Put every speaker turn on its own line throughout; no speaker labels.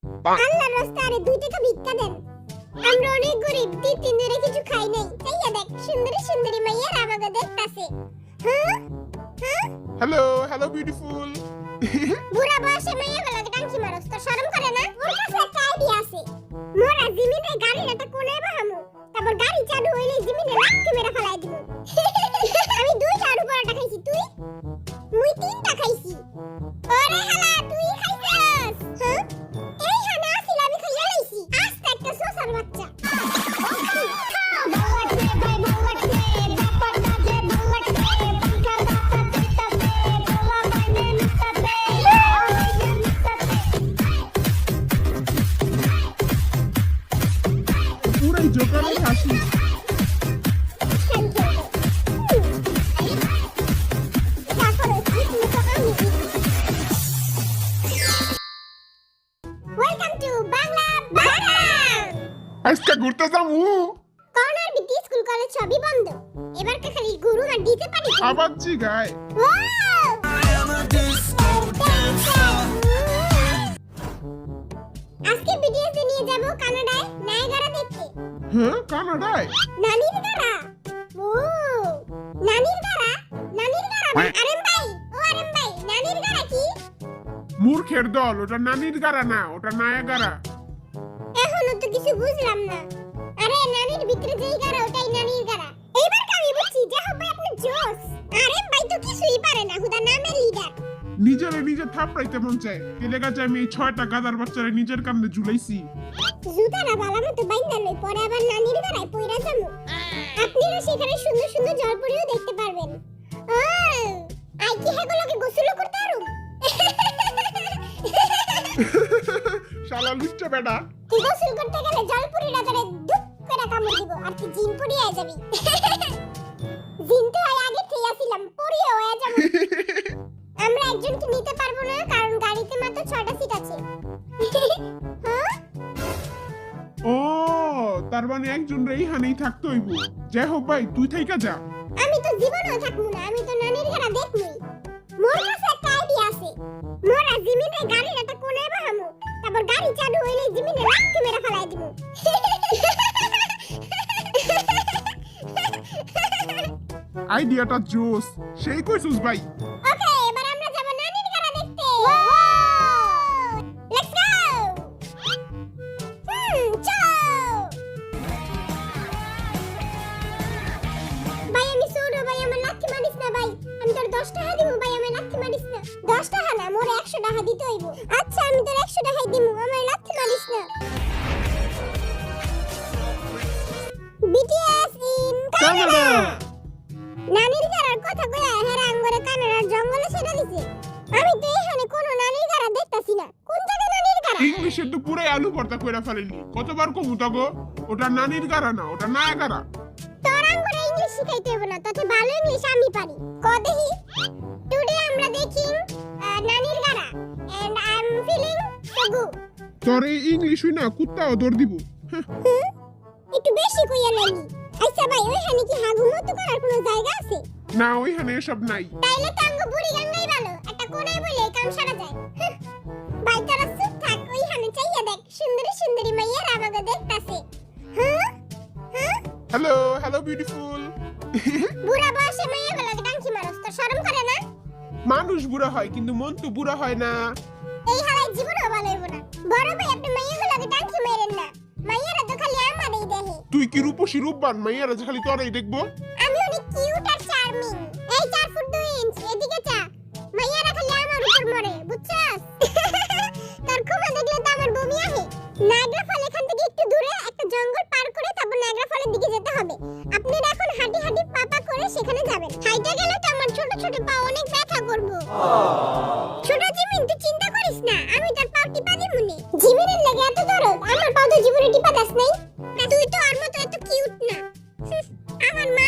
আল্লাহর রাস্তায় আরে 2 টাকা ভিক্ষা দেন। আমরা অনেক গরিব, 2-3 দিনে কিছু খাই নাই। তাইয়া দেখ সুন্দরী সুন্দরী মাইয়ার আমাকে দেখতাছে। হ্যাঁ হ্যাঁ
হ্যালো বিউটিফুল।
বুড়া বয়সে মাইয়া বেলাকে টাঙ্কি মারস, তোর শরম করে না? ওর কাছে একটা আইডিয়া আছে। মোরা জিমিনে গাড়িটা কোনায় বাহামু, তারপর গাড়ি চালু হইলে জিমিনে লাথি মেরে ফেলাই দিব। আমি 2টা আলু পরোটা খাইছি, তুই? মুই 3টা খাইছি। ওরে হালা তুই খাইছস? হ্যাঁ এই হানা আসিল আমি খাইয়া লাইছি। আস্তে একটা সোসার বাচ্চা।
পুরাই জোকারে হাসি।
Welcome to Bangla Bangla.
আজকে ঘুরতে যাবো।
কর্নার বিটি স্কুল কলেজ সবই বন্ধ। এবার খালি গুরু আর দিতে পারি।
আবার জিগায়।
আজকে বিটিএস নিয়ে যাব কানাডায় নায়াগারা দেখতে।
হ্যাঁ কানাডায়?
নানির গারা। ও নানির গারা, নানির গারা। আরেম ভাই, ও আরেম ভাই, নানির গারা কি?
মূর্খের দল, ওটা নানির গারা না, ওটা নায়াগারা।
এখনো তো কিছু বুঝলাম না। আরে নানির ভিতরে যেই গারা ওটাই নানির গারা। এইবার আমি বুঝছি যে হবে আপনি জোস। আরেম ভাই তো কিছুই পারে না, হুদা নামের লিডার।
নিজে থাপড়াইতে মন চায়। এলে গাছে আমি এই 6টা গাদার বাচ্চারা নিজের কামড়ে ঝুলাইছি।
জুতারা বালা মতো বাইন্দা লই, পরে আবার নানির গারায় পইরা যামু। আপনিও সেখানে সুন্দর সুন্দর জলপরিও দেখতে পারবেন। ও আই কি হেগুলোকে গোসল করতে পারুম?
শালা লুচ্চা বেটা।
তুই গোসল করতে গেলে জলপরিটা তোরে দুপ করে কামড় দিব আর তুই জিন পরি হয়ে যাবি। জিন তো আগে থেকে আসিলাম, পরিও হয়ে যাব। আমরা একজনকে নিতে পারবো না কারণ গাড়িতে মাত্র 6টা সিট আছে। হ্যাঁ
ও তার মানে একজন এইখানেই থাকতে হইব। যাই হোক ভাই তুই থাইকা যা।
আমি তো জীবনেও থাকবো না, আমি তো নানির ঘরে দেখবই। মোর কাছে একটা আইডিয়া আছে। মোরা জিমিনে গাড়িটা কোনায় বাহামু, তারপর গাড়ি চালু হইলে জিমিনে লাথি মেরে ফেলাই দিব।
আইডিয়াটা জোস, সেই কইছস ভাই।
ওকে এবার আমরা যাব নানির ঘরে দেখতে। Let's go. চলো। ভাই আমি ছোট ভাই, আমার লাথি মারিস না ভাই। আমি তোর 10 টাকা দিমু ভাই, আমার লাথি মারিস না। 10 টাকা না, মোর 100 টাকা দিতে হইব। আচ্ছা আমি তোর 100 টাকাই দিমু, আমার লাথি মারিস না। BTS in Canada. নানির গারার কথা কইয়া হেরা আঙ্গরে কানাডার জঙ্গলে ছেড়ে দিছে। আমি তো এখানে কোনো নানির গারা দেখতাছি না। কোন জায়গায় নানির গারা?
ইংলিশে তো পুরাই আলু ভর্তা কইরা ফেলেনি। কতবার কমু তাগো, ওটা নানির গারা না, ওটা নায়াগারা।
তোর আঙ্গরে ইংলিশ শিখাইতে হবে না, তাতে ভালো ইংলিশ আমি পারি। ক দেখি। টুডে আমরা দেখিং নানির গারা and I am feeling so good.
তোর এই ইংলিশ হই না কুত্তাও দৌড় দিব।
একটু বেশি কইয়া লাইনি। আচ্ছা ভাই ওইখানে কি হাগুমত করার কোনো জায়গা আছে?
না ওইখানে এসব নাই।
তাইলে তো আঙ্গ বুড়ি গাঙ্গাই ভালো, একটা কোনায় বলে কাম সারা যায়। ভাই তোরা চুপ থাক, ওইখানে চাইয়া দেখ সুন্দরী সুন্দরী মাইয়ার আমাকে দেখতাছে। হ্যাঁ হ্যাঁ
হ্যালো বিউটিফুল।
বুড়া বয়সে মাইয়া বেলাকে টাঙ্কি মারস, তোর শরম করে না?
মানুষ বুড়া হয় কিন্তু মন তো বুড়া হয় না।
এই হালাই জীবনও ভালো হইব না। বড় ভাই আপনি মাইয়াগুলোকে টাঙ্কি মেরেন না, মাইয়ারা তো খালি আমারই দেখে।
তুই কি রূপসী রূপবান, মাইয়ারা যে খালি তোরাই দেখবো।
আমি অনেক কিউট আর চার্মিং। এই 4 ফুট 2 ইঞ্চ এদিকে চা। মাইয়ারা খালি আমার উপর মরে, বুঝছস? তোর ক্ষমা দেখলে তো আমার বমি আসে। নাগরা ফল এখান থেকে একটু দূরে একটা জঙ্গল পার করে তারপর নাগরা ফলের দিকে যেতে হবে। আপনি এখন হাঁটি হাঁটি পাপা করে সেখানে যাবেন। হাইটা গেলে তো আমার ছোট ছোট পা অনেক ব্যথা করবে। ছোট জিমিন তুই চিন্তা করিস না, আমি তোর পা টিপা দিমুনি। জিমিনের লাগে এত দরদ, আমার পা তো জীবনে টিপা দাস নাই। তুই তো আর মতো এত কিউট না। আমার মা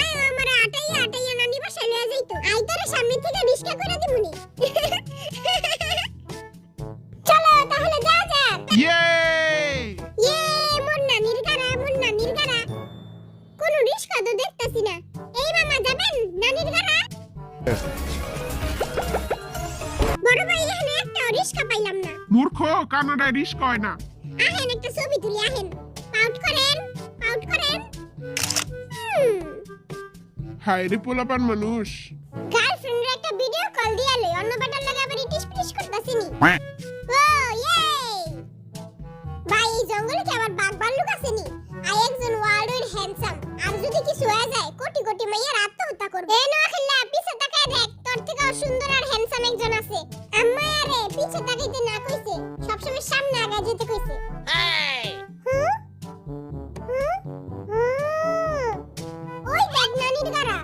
কানাডায় রিস কয় না।
আহেন একটা ছবি তুলি আহেন। পাউট করেন, পাউট করেন।
হায় রে পোলাপান মানুষ।
গার্লফ্রেন্ডের একটা ভিডিও কল দিয়ালে অন্য বাটার লাগা আবার ইটিস পিটিস করতাছিনি। ও ইয়ে ভাই এই জঙ্গলে কি আবার বাঘ ভাল্লুক আসেনি? আই একজন ওয়ার্ল্ডের হ্যান্ডসাম। আর যদি কিছু হয়ে যায় কোটি কোটি মাইয়ার আত্মহত্যা করবে। এ নোয়াখিল্লা পিছে তাকায় দেখ, তোর থেকে সুন্দর আর হ্যান্ডসাম একজন আছে। আম্মা আরে পিছে তাকাইতে না কইছে, সবসময় সামনে আগায় যেতে কইছে। ওই দেখ নানির গাড়া।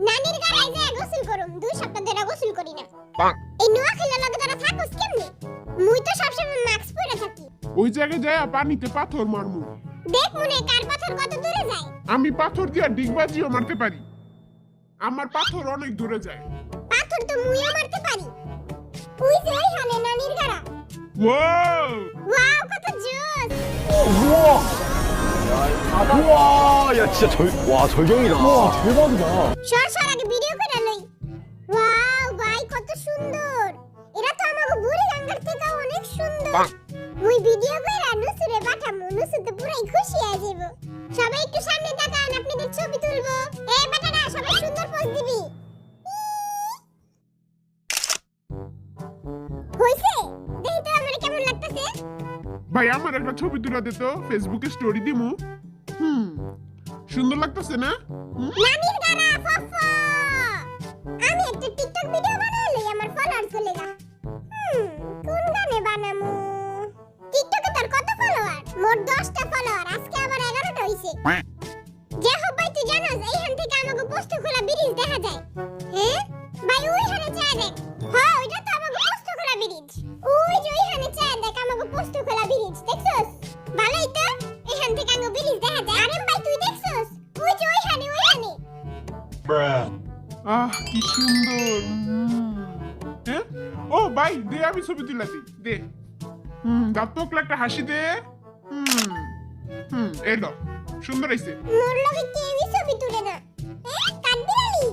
নানির গাড়ায় যায় গোসল করুম। 2 সপ্তাহ ধরে গোসল করি না। এই নোয়াখিল্লা লগে তোরা থাকস কেমনে? মুই তো সবসময় মাস্ক পরে থাকি।
ওই জায়গায় যায় পানিতে পাথর মারমু।
দেখ মনে কার পাথর কত দূরে যায়।
আমি পাথর দিয়া ডিগবাজিও মারতে পারি। আমার পাথর অনেক দূরে যায়।
পাথর তো মুইও মারতে পারি। ওই যে ওইখানে নানির গাড়া।
ওয়াও
ওয়াও কত জোস।
우와! 우와! 야 진짜 와 절경이다. 우와 대박이다.
সর আগে ভিডিও করে লই। ওয়াও ভাই কত সুন্দর। এরা তো আমাগো বুড়ি গঙ্গার থেকে অনেক সুন্দর। মুই ভিডিও কইরা নুসুরে পাঠামু। নুসু তো পুরাই খুশি হয়ে যাইবো। সবাই একটু সামনে তাকান, আপনাদের ছবি তুলবো। এই বেটারা সবাই সুন্দর পোজ দিবি। হইছে? দেখি তো আমার কেমন লাগতেছে।
ভাই আমার একটা ছবি তুলে দে তো, ফেসবুকে স্টোরি দিমু। সুন্দর লাগতেছে না?
নানির গানা ফফা। আমি একটা টিকটক ভিডিও বানাইলে আমার ফলোয়ার্স চলে গা। কোন গানে বানামু? টিকটকে তোর কত ফলোয়ার? মোট 10টা ফলোয়ার, আজকে আবার 11টা হইছে। যে হোক ভাই তুই জানোস এইখান থেকে আমাকে পোস্ত খোলা ব্রিজ দেখা যায়। হ্যাঁ ভাই ওইখানে চা দেখ। হ্যাঁ ওইটা তো আমাকে পোস্ত খোলা ব্রিজ। ওই যে ওইখানে চা দেখ আমাকে পোস্ত খোলা ব্রিজ দেখছস? ভালোই তো, এখান থেকে আমাকে ব্রিজ দেখা যায়। আরে ভাই তুই দেখছস? ওই যে ওইখানে।
আহ কি সুন্দর। হ্যাঁ ও ভাই দে আমি ছবি তুলে দিই দে। দাঁত তোকলা একটা হাসি দে। এলো সুন্দর হইছে।
মোর লগে কেউই ছবি তুলে না। কাঠবিড়ালি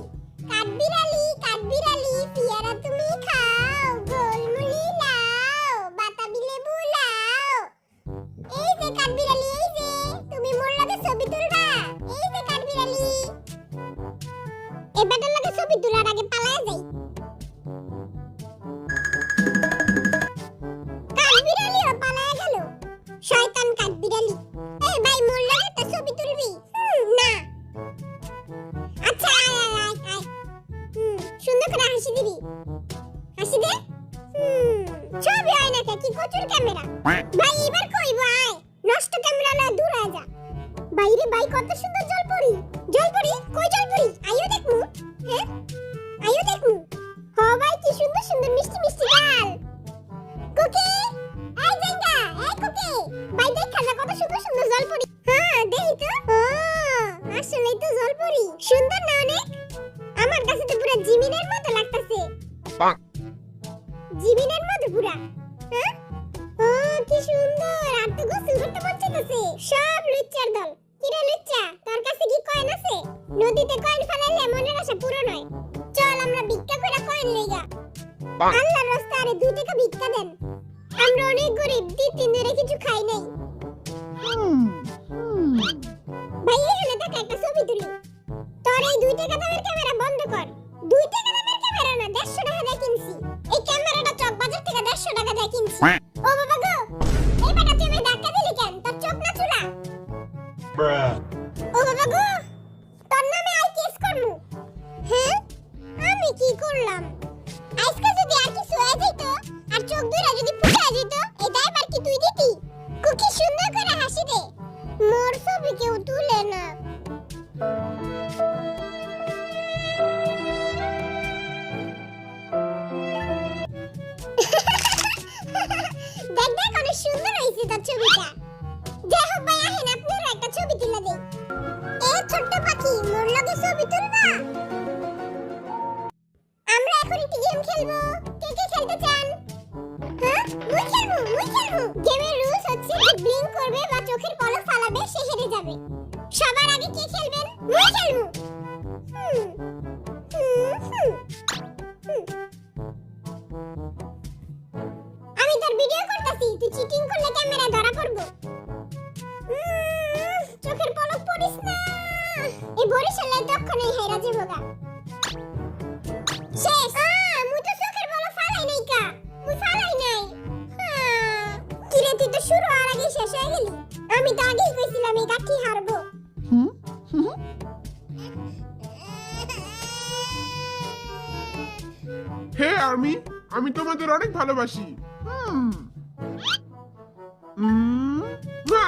কাঠবিড়ালি কাঠবিড়ালি পিয়ারা তুমি খাও, গোলমুলি লাও, বাতাবি লেবু লাও। এই যে কাঠবিড়ালি, এই যে তুমি মোর লগে ছবি তুলবা। এই যে কাঠবিড়ালি। এই বেটার লগে ছবি তোলার আগে পালায় যাই। কাঠবিড়ালিও পালায় গেল। শয়তান কাঠবিড়ালি। এই ভাই মোর লগে একটা ছবি তুলবি? না। আচ্ছা আয়। সুন্দর করে হাসি দিবি। হাসি দে। ছবি হয় না কি কচুর ক্যামেরা। ভাই এবার কইবো আয়। নষ্ট ক্যামেরা লয় দূর আয় যা। ভাই রে ভাই কত সুন্দর জলপরি। জলপরি কই জলপরি? আইও দেখমু। হ্যাঁ আইও দেখমু। হ ভাই কি সুন্দর সুন্দর মিষ্টি মিষ্টি গাল। কুকি এই জাঙ্গা এই কুকি ভাই দেখা না কত সুন্দর সুন্দর জলপরি। হ্যাঁ দেই তো। আসলেই তো জলপরি। সুন্দর না অনেক? আমার কাছে তো পুরো জিমিনের মতো লাগতাছে। জিমিনের মতো পুরা। হ্যাঁ কি সুন্দর। আর তো গোসল করতে মন চাইতেছে। সব লুচ্চার দল। কিরে লুচ্চা তোর কাছে কি কয়েন আছে? নদীতে কয়েন ফেলাইলে মনের আশা পূরণ হয়। চল আমরা ভিক্ষা করে কয়েন লইগা। আল্লাহর রাস্তায় আরে 2 টাকা ভিক্ষা দেন। আমরা অনেক গরিব, 2-3 দিন ধরে কিছু খাই নাই। ভাই এখানে টাকা একটা ছবি তুলি। তোর এই 2 টাকা দামের ক্যামেরা বন্ধ কর। 2 টাকা দামের ক্যামেরা না 150 টাকা দিয়ে কিনছি। এই ক্যামেরাটা চক বাজার থেকে 150 টাকা দিয়ে কিনছি। ও বাবা গো এই বেটা তুই আমায় ধাক্কা দিলি কেন? তোর চোখ না চুলা? ও বাবা গো তোর নামে আই কেস করমু। হ্যাঁ আমি কি করলাম? আজকে যদি আর কিছু হয়ে যেত আর চোখ দুইটা যদি ফুটে যেত এই দায়বার কি তুই দিতি? কুকি সুন্দর করে হাসি দে। মোর ছবি কেউ তুলে না। দেখ দেখ অনেক সুন্দর হয়েছে তোর ছবিটা। যাই হোক ভাই আহেন আপনারা একটা ছবি তুলে দেই। এ ছোট্ট পাখি মোর লগে ছবি তুলবা? আমরা এখন একটি গেম খেলবো। কে কে খেলতে চান? হ্যাঁ মুই খেলবো। গেমের রুলস হচ্ছে যে ব্লিঙ্ক করবে বা চোখের পলক ফালাবে সে হেরে যাবে। সবার আগে কে খেলবেন? মুই খেলবো। কইতাছি তুই চিটিং করলে ক্যামেরায় ধরা পড়বো। চোখের পলক পড়িস না। এই বরিশালের দক্ষিণে হেরা যাবগা। শেষ। মুই তো চোখের পলক ফালাই নাই কা। মুই ফালাই নাই। কিরে তুই তো শুরু হওয়ার আগে শেষ হয়ে গেলি। আমি তো আগেই কইছিলাম এই কাঠি হারবো।
হে আর্মি, আমি তোমাদের অনেক ভালোবাসি। না।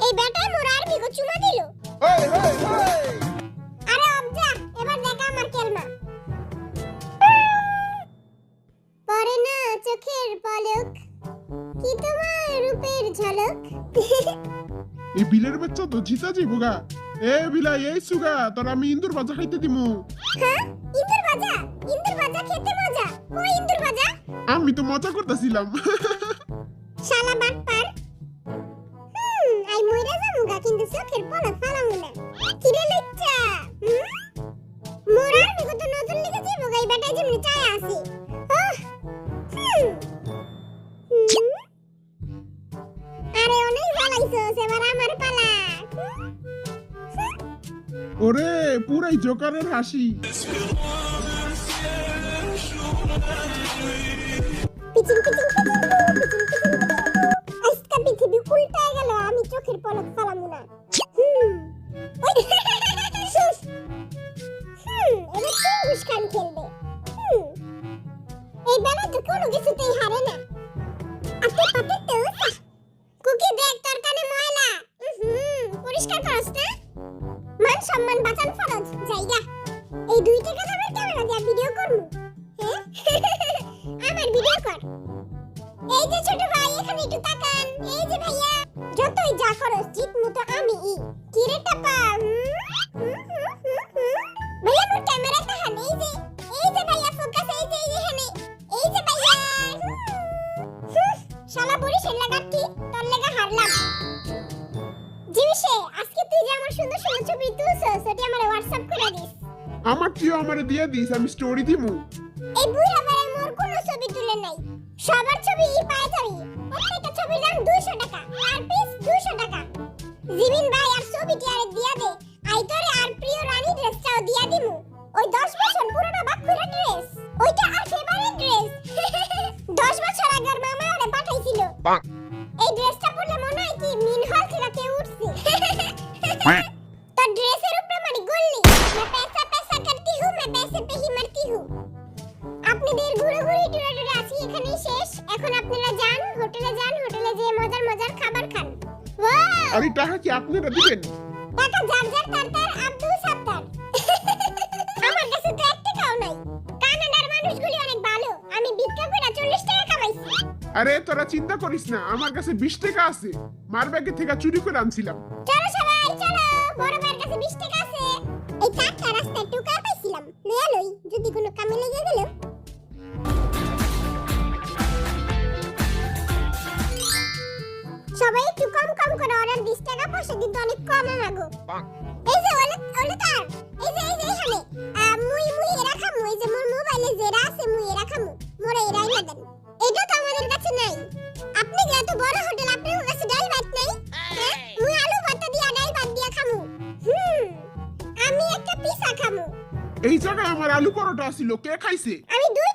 এই বেটা মোর আর্মি কো চুমা দিল। আরে অবজা, এবার দেখা আমার কেলমা। পরে না চোখের পলক, কি তোমার রূপের ঝলক।
এই বিলের বাচ্চা তো জিতা যাইবগা। এ বিলা এই সুগা, তোর আমি ইন্দুর বাজা খাইতে দিমু।
হ্যাঁ, ইন্দুর ভাজা? ইন্দুর ভাজা খেতে মজা। কই ইন্দুর ভাজা?
আমি তো মজা করতেছিলাম।
শালা বাটপার। আই মইরা যামুগা কিন্তু চোখের পলক ফালামু না। কিরে লইচ্চা? মোর আর্মি কত নতুন লিখে যাইবগা এই বেটায় যেমনি চায়া আছে। আরে অনেক জ্বালাইছস, এবার আমার পালা।
ওরে পুরাই জোকারের হাসি।
পিচিং পিচিং আজকে পৃথিবী উল্টায় গেল, আমি চোখের পলক ফালামু না। এবার চিঙ্গুস খান খেলবে। এই বেলা তো কোনো কিছুতেই হারে না। আপনি পাতে তো কুকি দেখ তোর কানে ময়লা। পরিষ্কার করস না? মান সম্মান বাঁচান ফরজ জায়গা। এই 2 টাকা দামের ক্যামেরা দিয়ে ভিডিও করমু। হ্যাঁ আমার ভিডিও কর। এই যে ছোট ভাই এখানে একটু তাকান। এই যে ভাইয়া, যতই যা করস জিত মতো আমি কি রে টাপা। ভাইয়া মোর ক্যামেরা তাহান। এই যে ভাইয়া ফোকাস। এই যে এখানে। এই যে ভাইয়া। শালা বরিশাল লাগাতি তোর লাগা হারলাম। জিমিশে, আজকে তুই যে আমার সুন্দর সুন্দর ছবি তুলছস ওটি আমারে WhatsApp করে দিস।
আমার টিও আমারে দিয়ে দিস, আমি স্টোরি দিমু।
এই বুড়া বারে মোর কোনো ছবি তুলে নাই। সবার ছবি পায় যাবি। প্রত্যেকটা ছবির দাম 200 টাকা, আর পিস 200 টাকা। জিমিন ভাই আর ছবিটি আরে দিয়া দে। আই তোরে আর প্রিয় রানী ড্রেসটাও দিয়া দিমু। ওই 10 বছর পুরনো বাকুরা ড্রেস, ওইটা আর ফেভারিট ড্রেস। 10 বছর আগের মামা আরে পাঠাইছিল। এই ড্রেসটা পরলে মনে হয় কি মিনহল থেকে কেউ উঠছে। তো ড্রেসের উপরে মানে গল্লি। मैं पैसा पैसा करती हूँ, मैं पैसे पे ही मरती हूँ। আপনাদের ঘুরঘুরি টুরে আজকে এখানেই শেষ। এখন আপনারা যান, হোটেলে যান, হোটেলে যেয়ে মজার মজার খাবার খান। ওয়াও!
আর এই টাকা কি আপনারা দিবেন?
টাকা যার যার তার তার আব্দুল সাত্তার। আমার কাছে তো 1 টাকাও নাই। কানাডার মানুষগুলি অনেক ভালো। আমি ভিক্ষা করে 40 টাকা কামাইছি।
আরে তোরা চিন্তা করিস না, আমার কাছে 20 টাকা আছে। মার ব্যাগে থেকে চুরি করে আনছিলাম।
চলো সবাই চলো, বড় ভাইয়ের কাছে 20 টাকা আছে। এই কাটটা রাস্তায় টুকা পাইছিলাম, লইয়া লই যদি কোনো কামে লেগে গেল। সবাই একটু কম কম করে অর্ডার 20 টাকা, পয়সা কিন্তু অনেক কম আমাগো। এই যে ওলে তার, এই যে এখানে মুই এরা খামু। এই যে মোর মোবাইলে যেরা আছে মুই এরা খামু। মোরে এরাই না দেন। এটা তো আমাদের কাছে নাই। আপনি যে এত বড় হোটেল, আপনার কাছে ডাল ভাত নাই? হ্যাঁ, মুই আলু ভাত দিয়া ডাল ভাত দিয়া খামু। আমি একটা পিসা খামু।
এই জায়গায় আমার আলু পরোটা ছিল, কে খাইছে?
আমি 2